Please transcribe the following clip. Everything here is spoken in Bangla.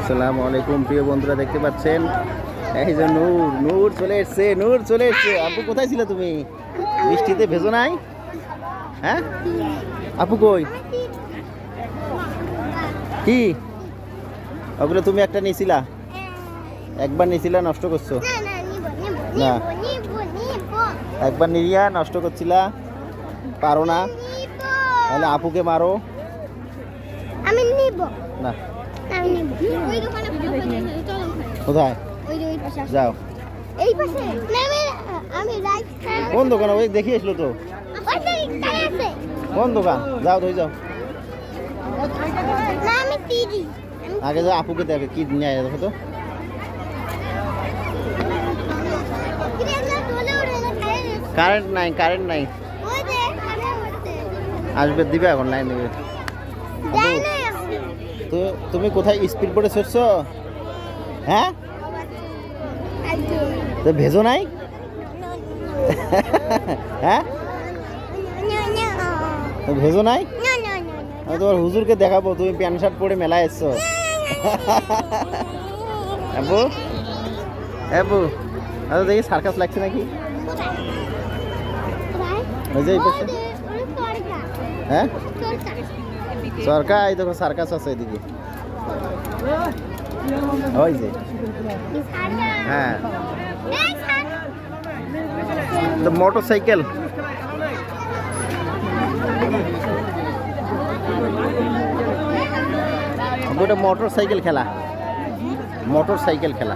আসসালামু আলাইকুম প্রিয় বন্ধুরা, দেখতে পাচ্ছেন এই যে নূর নূর চলে এসছে। নূর চলে এসছে। আপু কোথায় ছিলে তুমি? বৃষ্টিতে ভেজো নাই? হ্যাঁ আপু কই? কি ওগুলো তুমি একটা নিয়েছিলা? একবার নিয়েছিলা, নষ্ট করছো? না, একবার নিরিয়া নষ্ট করছিলা, পারো না? তাহলে আপুকে মারো। আমি নিব না, আমি নিব ওই দোকানে কোথায় যাও? এই পাশে না আমি রাইট কোন দোকানে? ওই দেখিয়ে আসলো তো। ওই কানে আছে কোন দোকান? যাও ধরে যাও। না আমি তিরি আগে যাও, আপুকে দেখে কি নিয়ে আয় দেখো তো। কারেন্ট নাই, কারেন্ট নাই। ওই যে কানে হচ্ছে আসবে, দিবে এখন, লাইন দেবে। যাই না তো তুমি কোথায় স্পিড বোর্ডে চড়ছো? হ্যাঁ, আজকে তো ভেজো নাই? হ্যাঁ, তো ভেজো নাই? না না না আমি তোমার হুজুরকে দেখাবো তুমি প্যান্ট শার্ট পরে মেলায় এসছো। আপু আপু, আচ্ছা দেখি সার্কাস লাগছে নাকি? ওই যে এই পাশে। হ্যাঁ সরকার, এই দেখো সার্কাস আছে এদিকে। ওই যে, হ্যাঁ তো মোটর সাইকেল। ওটা মোটর সাইকেল খেলা, মোটর সাইকেল খেলা।